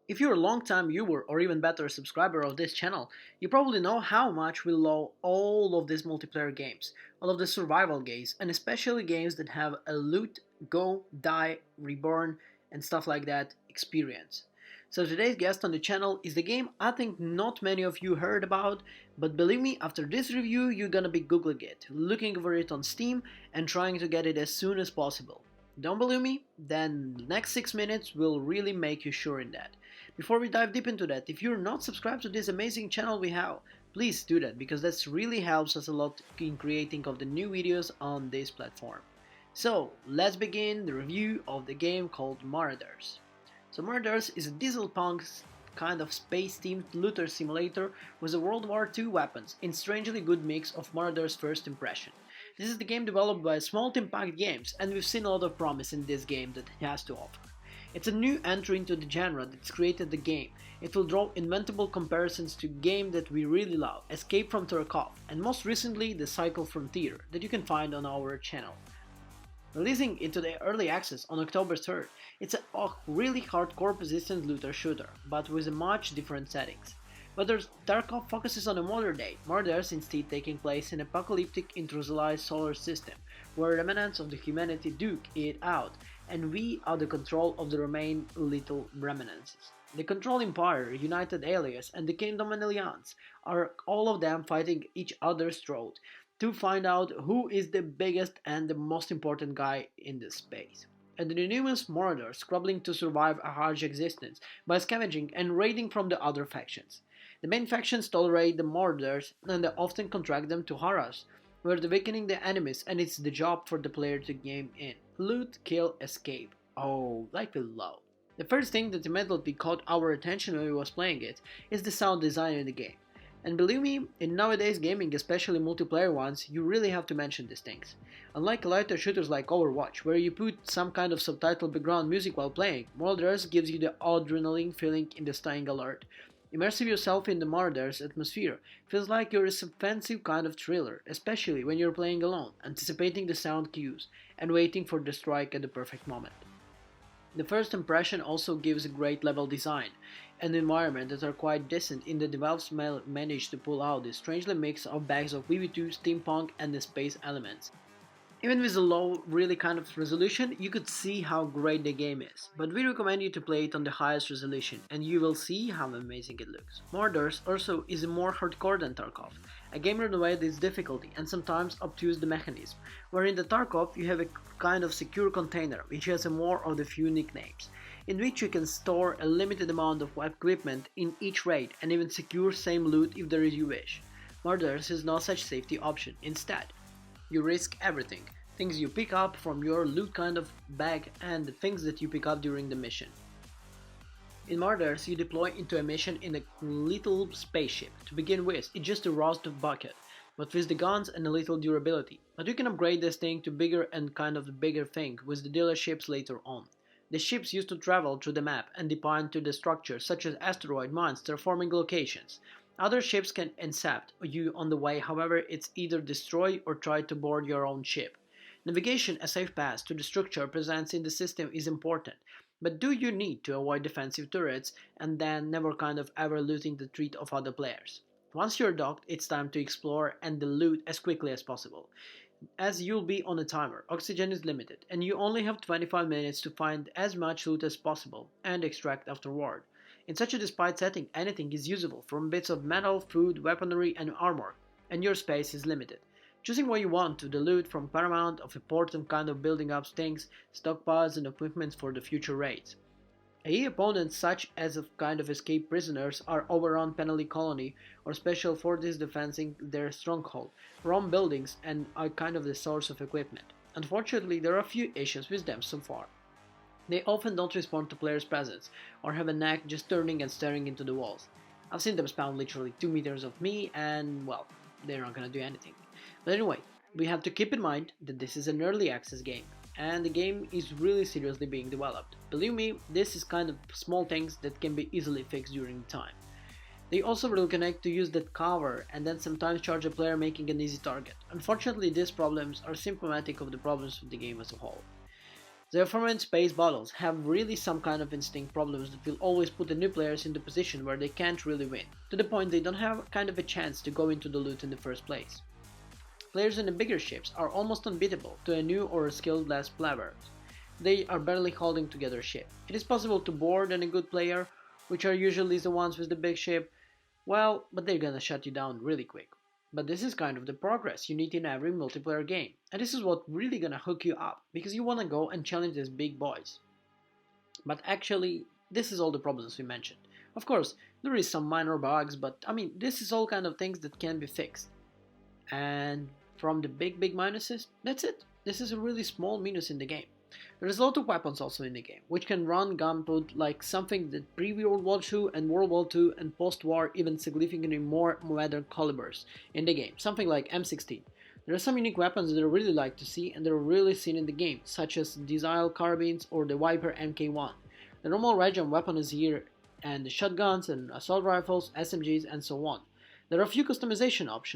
If you're a long-time viewer or even better subscriber of this channel, you probably know how much we love all of these multiplayer games, all of the survival games, and especially games that have a loot, go, die, reborn, and stuff like that experience. So today's guest on the channel is the game I think not many of you heard about, but believe me, after this review you're gonna be googling it, looking for it on Steam, and trying to get it as soon as possible. Don't believe me? Then the next 6 minutes will really make you sure in that. Before we dive deep into that, if you're not subscribed to this amazing channel we have, please do that because that really helps us a lot in creating of the new videos on this platform. So let's begin the review of the game called Marauders. So Marauders is a diesel punk kind of space-themed looter simulator with a World War II weapons in strangely good mix of Marauders' first impression. This is the game developed by Small Impact Games, and we've seen a lot of promise in this game that it has to offer. It's a new entry into the genre that's created the game. It will draw inventable comparisons to game that we really love, Escape from Tarkov, and most recently the Cycle Frontier that you can find on our channel. Releasing into the early access on October 3rd, it's a really hardcore persistent looter shooter, but with a much different settings. Whether Tarkov focuses on a modern day, Marauders instead taking place in an apocalyptic intrusionalized solar system, where remnants of the humanity duke it out, and we are the control of the remain little remnants. The Control Empire, United Alias, and the Kingdom and Alliance are all of them fighting each other's throat to find out who is the biggest and the most important guy in this space. And the numerous Marauders scrabbling to survive a harsh existence by scavenging and raiding from the other factions. The main factions tolerate the Marauders and they often contract them to harass, where they're weakening the enemies and it's the job for the player to game in. Loot, kill, escape. Oh, like we love. The first thing that immediately caught our attention when we was playing it is the sound design in the game. And believe me, in nowadays gaming, especially multiplayer ones, you really have to mention these things. Unlike lighter shooters like Overwatch, where you put some kind of subtitle background music while playing, Marauders gives you the adrenaline feeling in the staying alert. Immersive yourself in the Marauders atmosphere feels like you're a subversive kind of thriller, especially when you're playing alone, anticipating the sound cues, and waiting for the strike at the perfect moment. The first impression also gives a great level design and environment that are quite decent in the developers managed to pull out this strangely mix of bags of VV2, steampunk and the space elements. Even with a low really kind of resolution, you could see how great the game is, but we recommend you to play it on the highest resolution and you will see how amazing it looks. Marauders also is more hardcore than Tarkov, a game renovated its difficulty and sometimes obtuse the mechanism, where in the Tarkov you have a kind of secure container which has more of the few nicknames, in which you can store a limited amount of equipment in each raid and even secure same loot if there is you wish. Marauders has no such safety option, instead you risk everything, things you pick up from your loot kind of bag and the things that you pick up during the mission. In Marauders, you deploy into a mission in a little spaceship. To begin with, it's just a rust bucket, but with the guns and a little durability. But you can upgrade this thing to bigger and kind of bigger thing with the dealerships later on. The ships used to travel through the map and depend to the structures such as asteroid mines, terraforming locations. Other ships can intercept you on the way, however it's either destroy or try to board your own ship. Navigation, a safe path to the structure present in the system is important, but do you need to avoid defensive turrets and then never kind of ever looting the treat of other players. Once you're docked, it's time to explore and the loot as quickly as possible. As you'll be on a timer, oxygen is limited, and you only have 25 minutes to find as much loot as possible and extract afterward. In such a despite setting, anything is usable, from bits of metal, food, weaponry, and armor, and your space is limited. Choosing what you want to the loot from paramount of important kind of building up things, stockpiles, and equipment for the future raids. AI opponents such as a kind of escaped prisoners are overrun penalty colony or special forces defending their stronghold, roam buildings, and are kind of the source of equipment. Unfortunately, there are a few issues with them so far. They often don't respond to players' presence, or have a knack just turning and staring into the walls. I've seen them spawn literally 2 meters of me and, well, they're not gonna do anything. But anyway, we have to keep in mind that this is an early access game, and the game is really seriously being developed. Believe me, this is kind of small things that can be easily fixed during the time. They also will connect to use that cover and then sometimes charge a player making an easy target. Unfortunately, these problems are symptomatic of the problems of the game as a whole. The aforementioned space battles have really some kind of instinct problems that will always put the new players in the position where they can't really win, to the point they don't have kind of a chance to go into the loot in the first place. Players in the bigger ships are almost unbeatable to a new or a skilled less player. They are barely holding together a ship. It is possible to board and a good player, which are usually the ones with the big ship, well, but they're gonna shut you down really quick. But this is kind of the progress you need in every multiplayer game, and this is what really gonna hook you up, because you wanna go and challenge these big boys. But actually, this is all the problems we mentioned. Of course, there is some minor bugs, but I mean, this is all kind of things that can be fixed. And from the big minuses, that's it. This is a really small minus in the game. There's a lot of weapons also in the game, which can run gunpowder like something that pre-World War II and World War II and post-war even significantly more modern calibers in the game, something like M16. There are some unique weapons that I really like to see and they're really seen in the game, such as diesel carbines or the Viper Mk1. The normal region weapon is here, and the shotguns and assault rifles, SMGs and so on. There are a few customization options